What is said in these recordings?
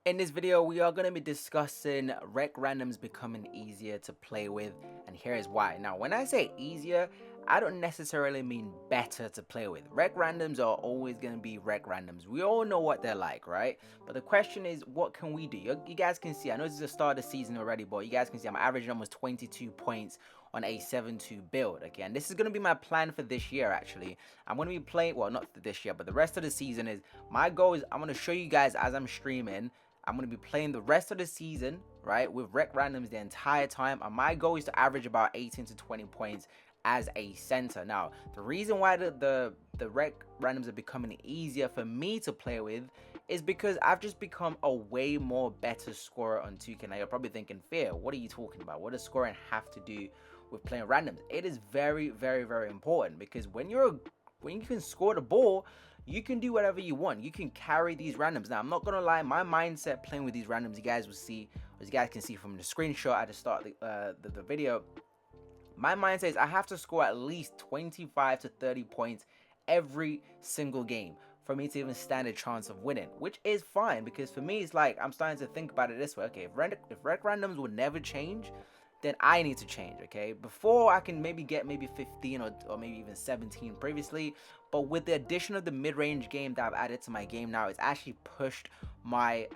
In this video, we are going to be discussing rec randoms becoming easier to play with, and here is why. Now, when I say easier, I don't necessarily mean better to play with. Rec randoms are always going to be rec randoms. We all know what they're like, right? But the question is, what can we do? You guys can see, I know this is the start of the season already, but you guys can see I'm averaging almost 22 points on a 7-2 build. Okay, and this is going to be my plan for this year. Actually, I'm going to be playing, well, not this year, but the rest of the season. Is my goal is I'm going to show you guys as I'm streaming. I'm going to be playing the rest of the season, right, with rec randoms the entire time. And my goal is to average about 18 to 20 points as a center. Now, the reason why the rec randoms are becoming easier for me to play with is because I've just become a way more better scorer on 2K. Now, you're probably thinking, Fear, what are you talking about? What does scoring have to do with playing randoms? It is very, very, very important, because when you can score the ball, you can do whatever you want. You can carry these randoms. Now, I'm not gonna lie, my mindset playing with these randoms, you guys will see, as you guys can see from the screenshot at the start of the video, my mindset is I have to score at least 25 to 30 points every single game for me to even stand a chance of winning, which is fine, because for me, it's like, I'm starting to think about it this way. Okay, if rec randoms would never change, then I need to change, okay? Before, I can maybe get 15 or maybe even 17 previously, but with the addition of the mid-range game that I've added to my game now, it's actually pushed my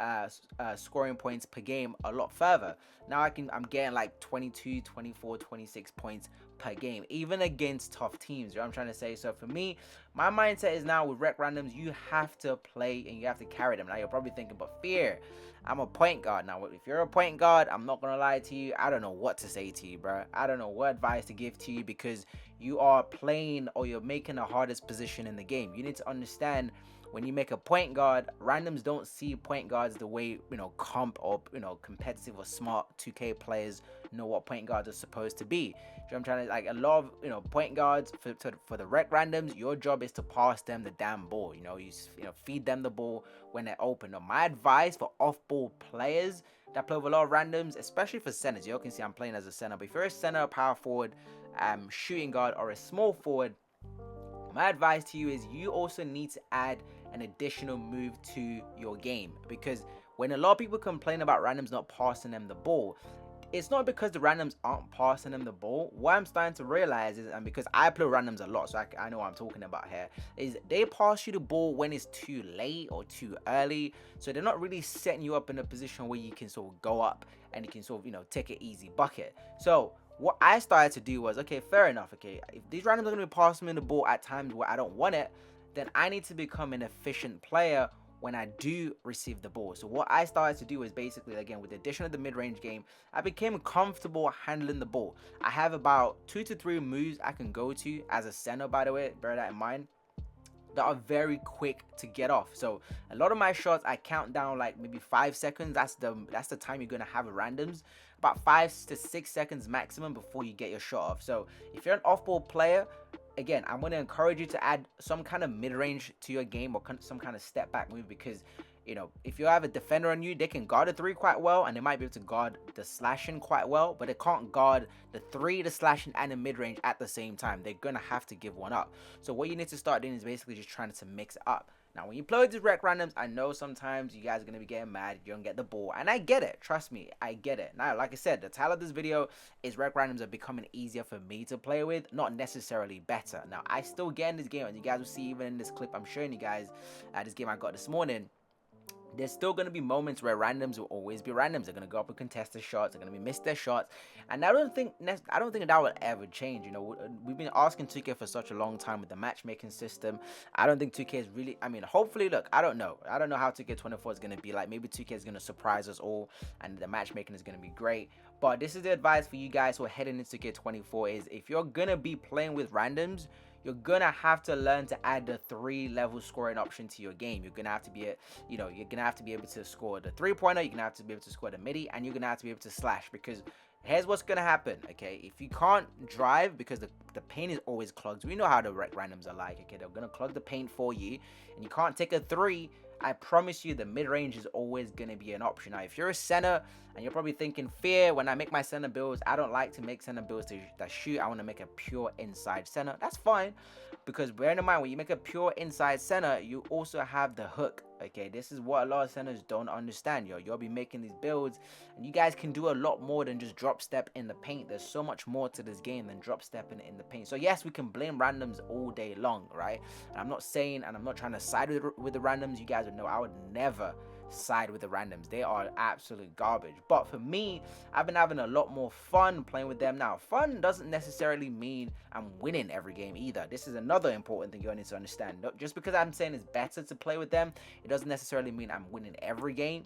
scoring points per game a lot further. Now I'm getting like 22, 24, 26 points per game, even against tough teams, you know what I'm trying to say? So for me, my mindset is now with rec randoms, you have to play and you have to carry them. Now you're probably thinking, but Fear, I'm a point guard. Now, if you're a point guard, I'm not gonna lie to you, I don't know what to say to you, bro. I don't know what advice to give to you, because you are playing, or you're making the hardest position in the game. You need to understand, when you make a point guard, randoms don't see point guards the way, comp or, competitive or smart 2K players know what point guards are supposed to be. You know what I'm trying to, like, a lot of, point guards for the rec randoms, your job is to pass them the damn ball. You feed them the ball when they're open. Now, my advice for off-ball players that play with a lot of randoms, especially for centers, you can see I'm playing as a center, but if you're a center, a power forward, shooting guard, or a small forward, my advice to you is you also need to add an additional move to your game. Because when a lot of people complain about randoms not passing them the ball, it's not because the randoms aren't passing them the ball. What I'm starting to realize is, and because I play randoms a lot, so I know what I'm talking about here, is they pass you the ball when it's too late or too early. So they're not really setting you up in a position where you can sort of go up and you can sort of, take an easy bucket. So what I started to do was, okay, fair enough. Okay, if these randoms are going to be passing me the ball at times where I don't want it, then I need to become an efficient player when I do receive the ball. So what I started to do is basically, again, with the addition of the mid-range game, I became comfortable handling the ball. I have about 2 to 3 moves I can go to as a center, by the way, bear that in mind, that are very quick to get off. So a lot of my shots, I count down like maybe 5 seconds. That's the time you're gonna have a randoms, about 5 to 6 seconds maximum before you get your shot off. So if you're an off-ball player, again, I'm going to encourage you to add some kind of mid-range to your game, or some kind of step back move, because if you have a defender on you, they can guard the 3 quite well, and they might be able to guard the slashing quite well, but they can't guard the 3, the slashing, and the mid-range at the same time. They're gonna have to give one up. So what you need to start doing is basically just trying to mix it up. Now, when you play with these rec randoms, I know sometimes you guys are going to be getting mad, you don't get the ball, and I get it, trust me, I get it. Now, like I said, the title of this video is rec randoms are becoming easier for me to play with, not necessarily better. Now, I still get in this game, and you guys will see even in this clip I'm showing you guys, this game I got this morning, there's still going to be moments where randoms will always be randoms. They're going to go up and contest their shots. They're going to be miss their shots. And I don't think that will ever change. We've been asking 2K for such a long time with the matchmaking system. I don't think 2K is really, hopefully, look, I don't know how 2K24 is going to be like. Maybe 2K is going to surprise us all and the matchmaking is going to be great. But this is the advice for you guys who are heading into 2K24 is, if you're going to be playing with randoms, you're gonna have to learn to add the 3-level scoring option to your game. You're gonna have to be able to score the 3-pointer, you're gonna have to be able to score the midi, and you're gonna have to be able to slash. Because here's what's gonna happen, okay? If you can't drive, because the paint is always clogged, we know how the rec randoms are like, okay? They're gonna clog the paint for you, and you can't take a 3. I promise you the mid-range is always going to be an option. Now, if you're a center and you're probably thinking, Fear, when I make my center builds, I don't like to make center builds that shoot. I want to make a pure inside center. That's fine, because bear in mind, when you make a pure inside center, you also have the hook Okay, this is what a lot of centers don't understand, yo. You'll be making these builds, and you guys can do a lot more than just drop step in the paint. There's so much more to this game than drop stepping in the paint. So yes, we can blame randoms all day long, right? And I'm not saying, and I'm not trying to side with the randoms. You guys would know I would never side with the randoms. They are absolute garbage. But for me, I've been having a lot more fun playing with them. Now, fun doesn't necessarily mean I'm winning every game either. This is another important thing you need to understand. Just because I'm saying it's better to play with them, it doesn't necessarily mean I'm winning every game.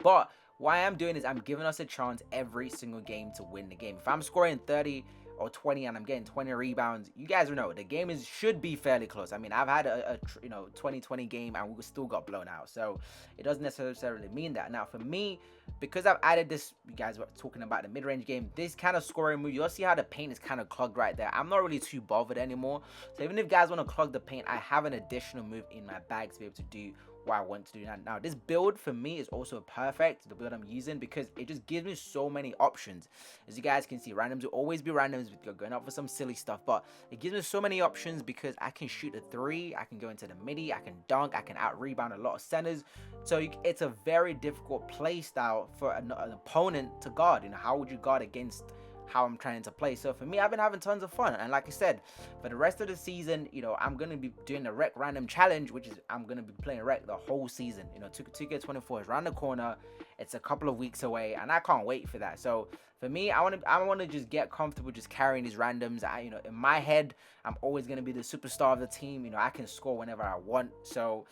But what I am doing is I'm giving us a chance every single game to win the game. If I'm scoring 30 or 20 and I'm getting 20 rebounds, you guys know the game should be fairly close. I mean, I've had a 2020 game and we still got blown out. So it doesn't necessarily mean that. Now for me, because I've added this, you guys were talking about the mid-range game, this kind of scoring move, you'll see how the paint is kind of clogged right there. I'm not really too bothered anymore. So even if guys want to clog the paint, I have an additional move in my bag to be able to do what I want to do. Now this build for me is also perfect, the build I'm using, because it just gives me so many options. As you guys can see, randoms will always be randoms. We're going up for some silly stuff, but it gives me so many options because I can shoot a three, I can go into the midi, I can dunk, I can out rebound a lot of centers. So it's a very difficult play style for an opponent to guard. How would you guard against how I'm trying to play? So for me, I've been having tons of fun, and like I said, for the rest of the season, I'm gonna be doing the Rec Random Challenge, which is I'm gonna be playing Rec the whole season. 2K24 is around the corner. It's a couple of weeks away, and I can't wait for that. So for me, I want to just get comfortable just carrying these randoms. In my head, I'm always gonna be the superstar of the team. I can score whenever I want. So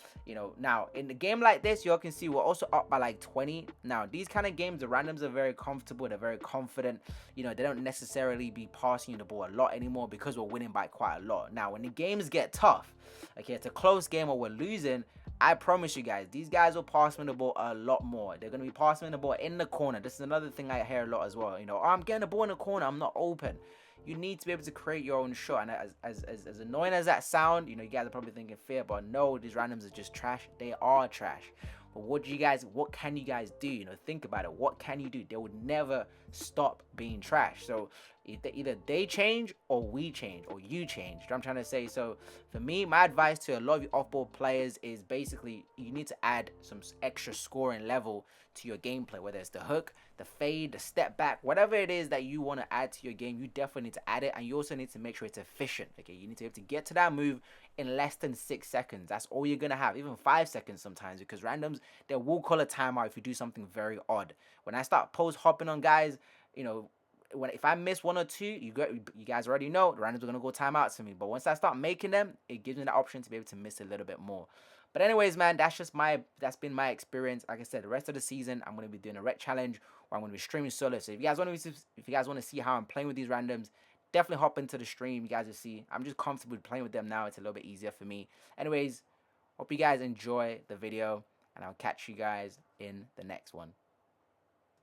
now in the game like this, y'all can see we're also up by like 20. Now these kind of games, the randoms are very comfortable. They're very confident. They don't necessarily be passing you the ball a lot anymore because we're winning by quite a lot. Now when the games get tough, okay, it's a close game or we're losing, I promise you guys, these guys will pass me the ball a lot more. They're going to be passing me the ball in the corner. This is another thing I hear a lot as well. Oh, I'm getting the ball in the corner, I'm not open. You need to be able to create your own shot. And as annoying as that sound, you guys are probably thinking fear, but no, these randoms are just trash. They are trash. But what can you guys do? Think about it. What can you do? They would never stop being trash. So either they change or we change or you change. What I'm trying to say. So for me, my advice to a lot of you off-ball players is basically you need to add some extra scoring level to your gameplay, whether it's the hook, the fade, the step back, whatever it is that you want to add to your game, you definitely need to add it. And you also need to make sure it's efficient. Okay, you need to be able to get to that move in less than 6 seconds. That's all you're gonna have, even 5 seconds sometimes, because randoms, they will call a timeout if you do something very odd. When I start post hopping on guys, if I miss one or two, you guys already know the randoms are gonna go timeouts for me. But once I start making them, it gives me the option to be able to miss a little bit more. But anyways, man, that's been my experience. Like I said, the rest of the season, I'm gonna be doing a Rec Challenge, or I'm gonna be streaming solo. So if you guys want to see how I'm playing with these randoms, definitely hop into the stream. You guys will see. I'm just comfortable playing with them now. It's a little bit easier for me. Anyways, hope you guys enjoy the video, and I'll catch you guys in the next one.